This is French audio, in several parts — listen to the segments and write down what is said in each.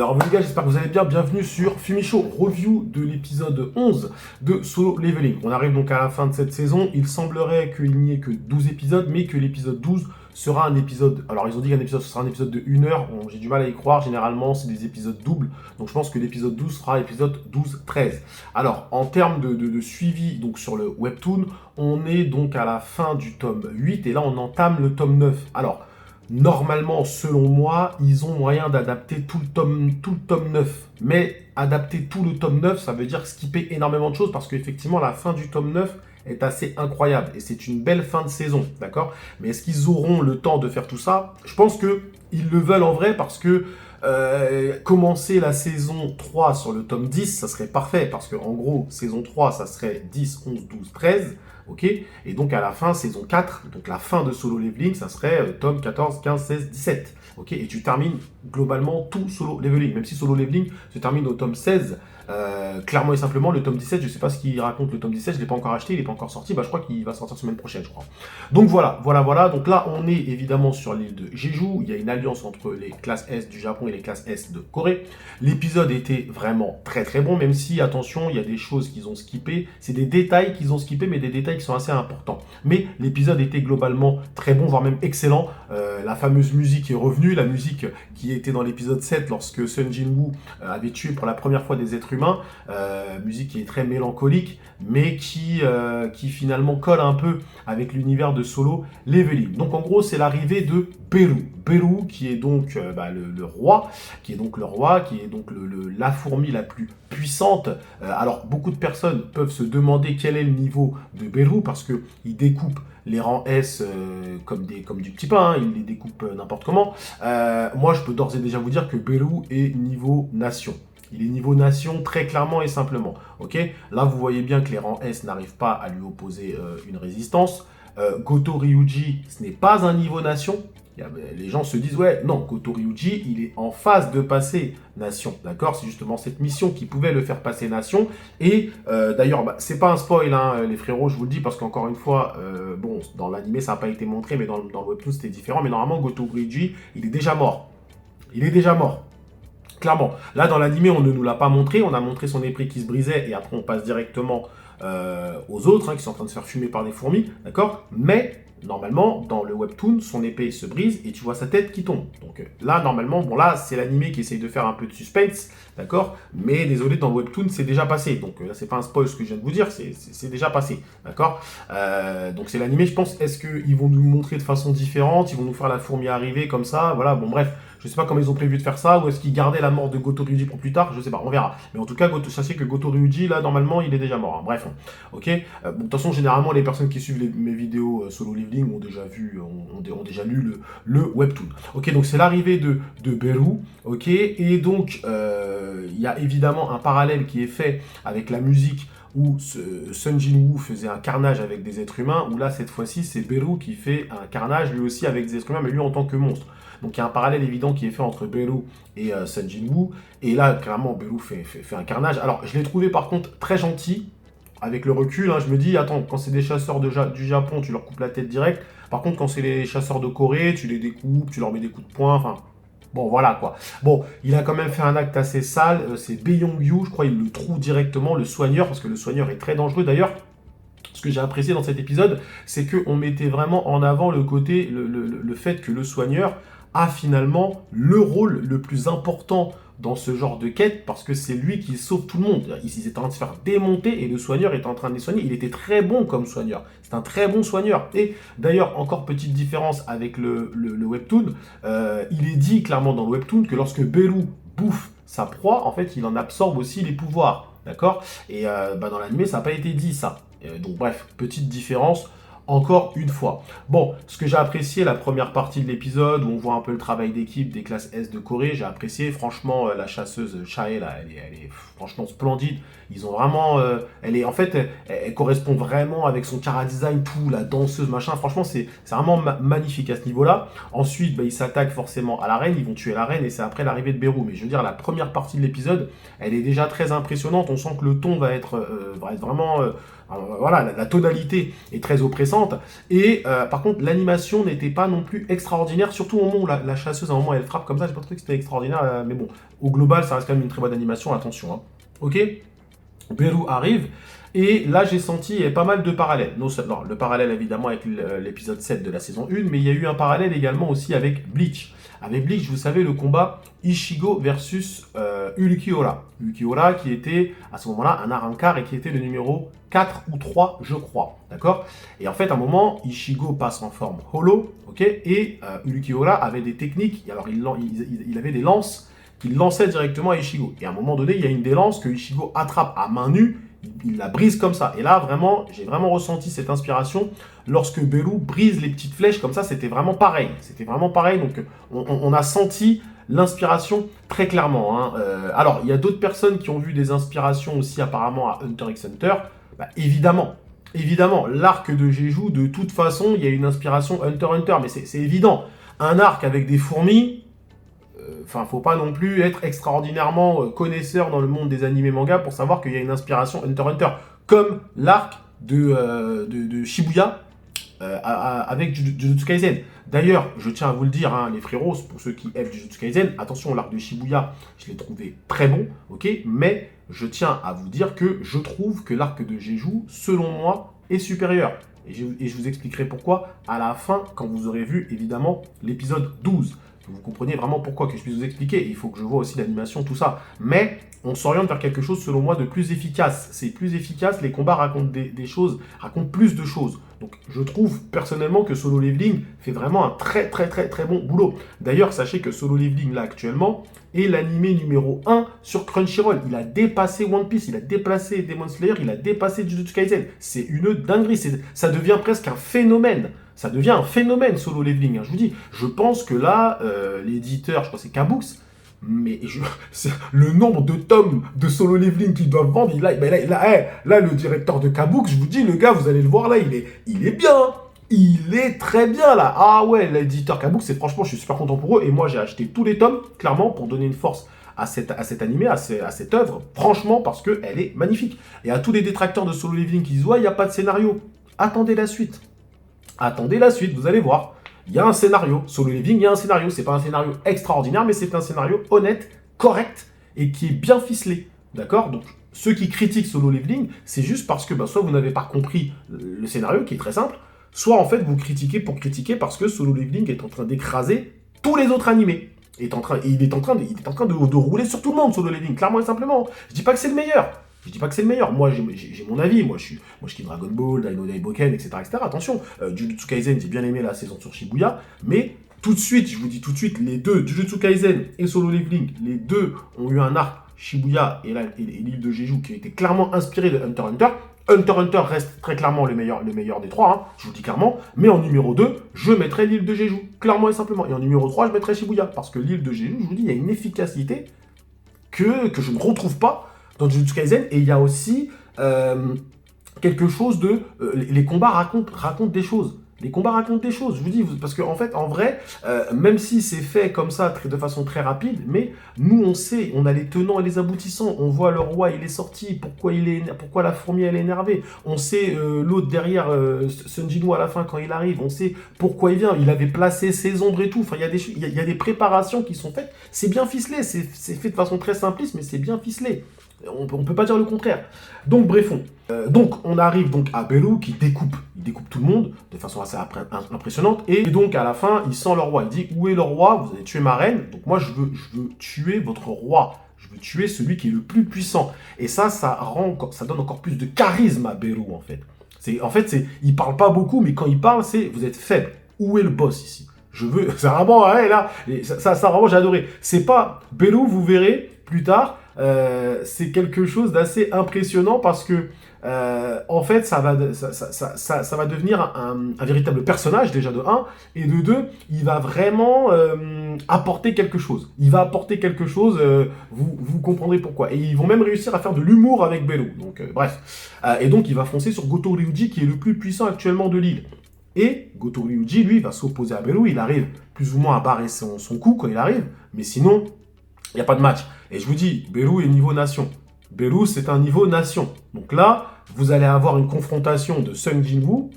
Alors les gars, j'espère que vous allez bien. Bienvenue sur Fumicho, review de l'épisode 11 de Solo Leveling. On arrive donc à la fin de cette saison. Il semblerait qu'il n'y ait que 12 épisodes, mais que l'épisode 12 sera un épisode... Alors ils ont dit qu'un épisode ce sera un épisode de 1 heure. Bon, j'ai du mal à y croire. Généralement, c'est des épisodes doubles. Donc je pense que l'épisode 12 sera l'épisode 12-13. Alors, en termes de suivi donc sur le webtoon, on est donc à la fin du tome 8 et là on entame le tome 9. Alors... Normalement, selon moi, ils ont moyen d'adapter tout le tome 9. Mais adapter tout le tome 9, ça veut dire skipper énormément de choses parce qu'effectivement, la fin du tome 9 est assez incroyable. Et c'est une belle fin de saison, d'accord? Mais est-ce qu'ils auront le temps de faire tout ça? Je pense qu'ils le veulent en vrai parce que commencer la saison 3 sur le tome 10, ça serait parfait. Parce que en gros, saison 3, ça serait 10, 11, 12, 13. Ok, et donc à la fin, saison 4, donc la fin de Solo Leveling, ça serait tome 14, 15, 16, 17. Ok, et tu termines globalement tout Solo Leveling, même si Solo Leveling se termine au tome 16. Clairement et simplement, le tome 17, je ne sais pas ce qu'il raconte le tome 17, je ne l'ai pas encore acheté, il n'est pas encore sorti, bah, je crois qu'il va sortir semaine prochaine, je crois. Donc voilà. Donc là, on est évidemment sur l'île de Jeju, il y a une alliance entre les classes S du Japon et les classes S de Corée. L'épisode était vraiment très très bon, même si, attention, il y a des choses qu'ils ont skippées, c'est des détails qu'ils ont skippés, mais des détails qui sont assez importants. Mais l'épisode était globalement très bon, voire même excellent. La fameuse musique est revenue, la musique qui était dans l'épisode 7 lorsque Sun Jin-woo avait tué pour la première fois des êtres humains, musique qui est très mélancolique, mais qui finalement colle un peu avec l'univers de Solo Leveling. Donc en gros, c'est l'arrivée de Beru. Beru qui est donc le roi, qui est donc la fourmi la plus puissante. Alors beaucoup de personnes peuvent se demander quel est le niveau de Beru parce que il découpe les rangs S comme du petit pain, il les découpe n'importe comment. Moi, je peux d'ores et déjà vous dire que Beru est niveau nation. Il est niveau nation très clairement et simplement. Ok, là, vous voyez bien que les rangs S n'arrivent pas à lui opposer une résistance. Goto Ryuji, ce n'est pas un niveau nation. Les gens se disent, ouais, non, Goto Ryuji, il est en phase de passer nation, d'accord? C'est justement cette mission qui pouvait le faire passer nation. Et d'ailleurs, c'est pas un spoil, hein, les frérots, je vous le dis, parce qu'encore une fois, bon, dans l'animé, ça n'a pas été montré, mais dans le webtoon, c'était différent. Mais normalement, Goto Ryuji, il est déjà mort. Il est déjà mort. Clairement. Là, dans l'animé, on ne nous l'a pas montré. On a montré son épée qui se brisait et après, on passe directement aux autres, hein, qui sont en train de se faire fumer par des fourmis, d'accord? Mais, normalement, dans le webtoon, son épée se brise et tu vois sa tête qui tombe. Donc là, normalement, bon là, c'est l'animé qui essaye de faire un peu de suspense, d'accord? Mais désolé, dans le webtoon, c'est déjà passé. Donc là, c'est pas un spoil ce que je viens de vous dire, c'est déjà passé, d'accord? Donc c'est l'animé, je pense, est-ce qu'ils vont nous montrer de façon différente? Ils vont nous faire la fourmi arriver comme ça? Voilà, bon bref. Je sais pas comment ils ont prévu de faire ça, ou est-ce qu'ils gardaient la mort de Goto Ryuji pour plus tard, je sais pas, on verra. Mais en tout cas, sachez que Goto Ryuji, là, normalement, il est déjà mort. Hein. Bref, ok. Bon, de toute façon, généralement, les personnes qui suivent mes vidéos Solo Leveling ont déjà vu, ont déjà lu le webtoon. Ok, donc c'est l'arrivée de Beru, ok. Et donc, il y a évidemment un parallèle qui est fait avec la musique où Sun Jin-woo faisait un carnage avec des êtres humains, où là, cette fois-ci, c'est Beru qui fait un carnage, lui aussi, avec des êtres humains, mais lui en tant que monstre. Donc il y a un parallèle évident qui est fait entre Beru et Sun Jin-woo. Et là, clairement, Beru fait un carnage. Alors, je l'ai trouvé par contre très gentil. Avec le recul, hein, je me dis, attends, quand c'est des chasseurs du Japon, tu leur coupes la tête direct. Par contre, quand c'est les chasseurs de Corée, tu les découpes, tu leur mets des coups de poing, enfin... Bon, voilà, quoi. Bon, il a quand même fait un acte assez sale. C'est Bae Yong-gyu, je crois, il le trouve directement, le soigneur, parce que le soigneur est très dangereux. D'ailleurs, ce que j'ai apprécié dans cet épisode, c'est qu'on mettait vraiment en avant le côté, le fait que le soigneur a finalement le rôle le plus important dans ce genre de quête, parce que c'est lui qui sauve tout le monde. Ils étaient en train de se faire démonter et le soigneur était en train de les soigner. Il était très bon comme soigneur. C'est un très bon soigneur. Et d'ailleurs, encore petite différence avec le webtoon, il est dit clairement dans le webtoon que lorsque Beru bouffe sa proie, en fait, il en absorbe aussi les pouvoirs. D'accord? Et dans l'animé, ça n'a pas été dit, ça. Donc bref, petite différence. Encore une fois. Bon, ce que j'ai apprécié, la première partie de l'épisode, où on voit un peu le travail d'équipe des classes S de Corée, j'ai apprécié. Franchement, la chasseuse Chae, là, elle est franchement splendide. Ils ont vraiment... elle correspond vraiment avec son chara-design, tout, la danseuse, machin. Franchement, c'est vraiment magnifique à ce niveau-là. Ensuite, ils s'attaquent forcément à la reine, ils vont tuer la reine, et c'est après l'arrivée de Beru. Mais je veux dire, la première partie de l'épisode, elle est déjà très impressionnante. On sent que le ton va être vraiment... voilà, la tonalité est très oppressante. Et par contre, l'animation n'était pas non plus extraordinaire, surtout au moment où la chasseuse, à un moment, elle frappe comme ça. J'ai pas trouvé que c'était extraordinaire, mais bon, au global, ça reste quand même une très bonne animation, attention. Hein. Ok, Beru arrive. Et là, j'ai senti il y avait pas mal de parallèles. Non, le parallèle évidemment avec l'épisode 7 de la saison 1, mais il y a eu un parallèle également aussi avec Bleach. Avec Bleach, vous savez, le combat Ichigo versus Ulquiorra. Ulquiorra qui était à ce moment-là un Arrancar et qui était le numéro 4 ou 3, je crois. D'accord. Et en fait, à un moment, Ichigo passe en forme holo, ok, et Ulquiorra avait des techniques. Alors, il avait des lances qu'il lançait directement à Ichigo. Et à un moment donné, il y a une des lances que Ichigo attrape à main nue. Il la brise comme ça. Et là, vraiment, j'ai vraiment ressenti cette inspiration lorsque Beru brise les petites flèches comme ça. C'était vraiment pareil. C'était vraiment pareil. Donc, on a senti l'inspiration très clairement. Hein. Alors, il y a d'autres personnes qui ont vu des inspirations aussi apparemment à Hunter x Hunter. Bah, évidemment, l'arc de Jeju, de toute façon, il y a une inspiration Hunter x Hunter. Mais c'est évident. Un arc avec des fourmis... Enfin, faut pas non plus être extraordinairement connaisseur dans le monde des animés mangas pour savoir qu'il y a une inspiration Hunter x Hunter. Comme l'arc de Shibuya avec Jujutsu Kaisen. D'ailleurs, je tiens à vous le dire, hein, les frérots, pour ceux qui aiment Jujutsu Kaisen, attention, l'arc de Shibuya, je l'ai trouvé très bon, ok, mais je tiens à vous dire que je trouve que l'arc de Jeju, selon moi, est supérieur. Et je vous expliquerai pourquoi à la fin, quand vous aurez vu, évidemment, l'épisode 12. Vous comprenez vraiment pourquoi, que je puisse vous expliquer. Il faut que je vois aussi l'animation, tout ça. Mais on s'oriente vers quelque chose, selon moi, de plus efficace. C'est plus efficace, les combats racontent des choses, racontent plus de choses. Donc je trouve personnellement que Solo Leveling fait vraiment un très bon boulot. D'ailleurs, sachez que Solo Leveling, là, actuellement, est l'animé numéro 1 sur Crunchyroll. Il a dépassé One Piece, il a dépassé Demon Slayer, il a dépassé Jujutsu Kaisen. C'est une dinguerie, ça devient presque un phénomène. Ça devient un phénomène, Solo Leveling. Hein. Je vous dis, je pense que là, l'éditeur, je crois que c'est Kabooks, mais le nombre de tomes de Solo Leveling qu'ils doivent vendre, là, le directeur de Kabooks, je vous dis, le gars, vous allez le voir là, il est bien. Hein. Il est très bien là. Ah ouais, l'éditeur Kabooks, franchement, je suis super content pour eux. Et moi, j'ai acheté tous les tomes, clairement, pour donner une force à cet animé, à cette œuvre, franchement, parce qu'elle est magnifique. Et à tous les détracteurs de Solo Leveling qui se voient, il n'y a pas de scénario. Attendez la suite. Attendez la suite, vous allez voir. Il y a un scénario. Solo Leveling, il y a un scénario. C'est pas un scénario extraordinaire, mais c'est un scénario honnête, correct et qui est bien ficelé. D'accord. Donc, ceux qui critiquent Solo Leveling, c'est juste parce que soit vous n'avez pas compris le scénario, qui est très simple, soit en fait vous critiquez pour critiquer parce que Solo Leveling est en train d'écraser tous les autres animés. Il est en train de rouler sur tout le monde, Solo Leveling, clairement et simplement. Je dis pas que c'est le meilleur. Je dis pas que c'est le meilleur. Moi, j'ai mon avis. Moi, je kiffe Dragon Ball, Daino Daiboken, etc., etc. Attention, Jujutsu Kaisen, j'ai bien aimé la saison sur Shibuya, mais tout de suite, je vous dis tout de suite, les deux, Jujutsu Kaisen et Solo Leveling, les deux ont eu un arc Shibuya et l'île de Jeju qui a été clairement inspiré de Hunter x Hunter. Hunter x Hunter reste très clairement le meilleur des trois, hein, je vous dis clairement. Mais en numéro 2, je mettrai l'île de Jeju, clairement et simplement. Et en numéro 3, je mettrai Shibuya, parce que l'île de Jeju, je vous dis, il y a une efficacité que je ne retrouve pas dans Jujutsu Kaisen, et il y a aussi quelque chose de... les combats racontent des choses. Les combats racontent des choses, je vous dis, parce qu'en fait, en vrai, même si c'est fait comme ça, de façon très rapide, mais nous, on sait, on a les tenants et les aboutissants, on voit le roi, il est sorti, pourquoi la fourmi, elle est énervée, on sait l'autre derrière, Sun Jinwoo à la fin, quand il arrive, on sait pourquoi il vient, il avait placé ses ombres et tout, enfin, il y a des préparations qui sont faites, c'est bien ficelé, c'est fait de façon très simpliste, mais c'est bien ficelé. On peut pas dire le contraire. Donc, bref, donc on arrive donc à Beru qui découpe tout le monde de façon assez impressionnante. Et donc, à la fin, il sent le roi. Il dit, où est le roi? Vous avez tué ma reine. Donc, moi, je veux tuer votre roi. Je veux tuer celui qui est le plus puissant. Et ça donne encore plus de charisme à Beru, en fait. Il parle pas beaucoup, mais quand il parle, vous êtes faible. Où est le boss ici? C'est vraiment, ouais, là, ça vraiment, j'ai adoré. C'est pas, Beru, vous verrez plus tard, c'est quelque chose d'assez impressionnant parce que en fait ça va devenir un véritable personnage déjà de 1 et de 2 il va vraiment apporter quelque chose. Il va apporter quelque chose, vous comprendrez pourquoi. Et ils vont même réussir à faire de l'humour avec Beru. Donc bref. Et donc il va foncer sur Goto Ryuji qui est le plus puissant actuellement de l'île. Et Goto Ryuji lui va s'opposer à Beru. Il arrive plus ou moins à barrer son coup quand il arrive, mais sinon il n'y a pas de match. Et je vous dis, Beru est niveau nation. Beru, c'est un niveau nation. Donc là, vous allez avoir une confrontation de Sung Jin-woo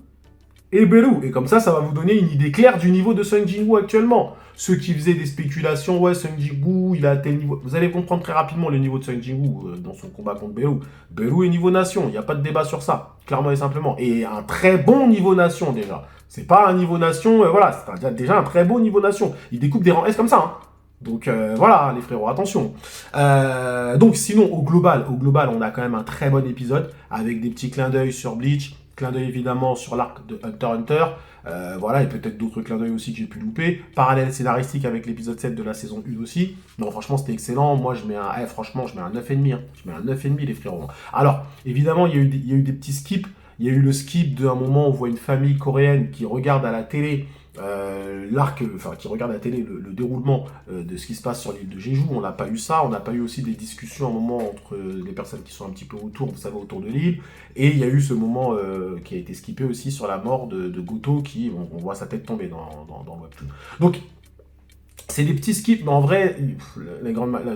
et Beru. Et comme ça va vous donner une idée claire du niveau de Sung Jin-woo actuellement. Ceux qui faisaient des spéculations, ouais, Sung Jin-woo, il a tel niveau. Vous allez comprendre très rapidement le niveau de Sung Jin-woo dans son combat contre Beru. Beru est niveau nation, il n'y a pas de débat sur ça, clairement et simplement. Et un très bon niveau nation déjà. C'est pas un niveau nation, voilà, c'est déjà un très beau niveau nation. Il découpe des rangs S comme ça, hein. Donc voilà, les frérots, attention. Donc sinon, au global, on a quand même un très bon épisode avec des petits clins d'œil sur Bleach, clin d'œil évidemment sur l'arc de Hunter x Hunter, voilà, et peut-être d'autres clins d'œil aussi que j'ai pu louper. Parallèle scénaristique avec l'épisode 7 de la saison 1 aussi. Non, franchement, c'était excellent. Moi, je mets franchement, je mets un 9,5. Hein. Je mets un 9,5, les frérots. Alors, évidemment, il y a eu des petits skips. Il y a eu le skip d'un moment où on voit une famille coréenne qui regarde à la télé qui regarde à la télé le déroulement de ce qui se passe sur l'île de Jeju. On n'a pas eu ça, on n'a pas eu aussi des discussions à un moment entre les personnes qui sont un petit peu autour, vous savez, autour de l'île. Et il y a eu ce moment qui a été skippé aussi sur la mort de Goto, qui, on voit sa tête tomber dans le webtoon. Donc, c'est des petits skips, mais en vrai,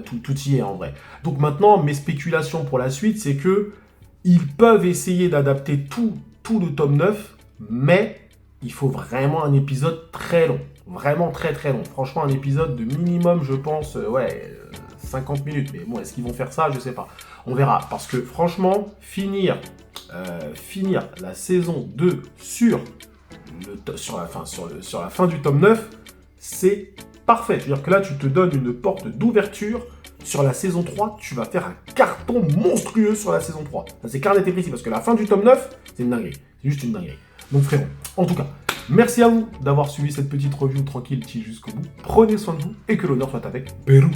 tout y est en vrai. Donc maintenant, mes spéculations pour la suite, c'est que ils peuvent essayer d'adapter tout le tome 9, mais il faut vraiment un épisode très long. Vraiment très très long. Franchement, un épisode de minimum, je pense, 50 minutes. Mais bon, est-ce qu'ils vont faire ça? Je sais pas. On verra. Parce que franchement, finir la saison 2 sur la fin du tome 9, c'est parfait. C'est-à-dire que là, tu te donnes une porte d'ouverture. Sur la saison 3, tu vas faire un carton monstrueux sur la saison 3. Ça, c'est clair, net et précis, parce que la fin du tome 9, c'est une dinguerie. C'est juste une dinguerie. Donc frérot, en tout cas, merci à vous d'avoir suivi cette petite review tranquille jusqu'au bout. Prenez soin de vous et que l'honneur soit avec Beru.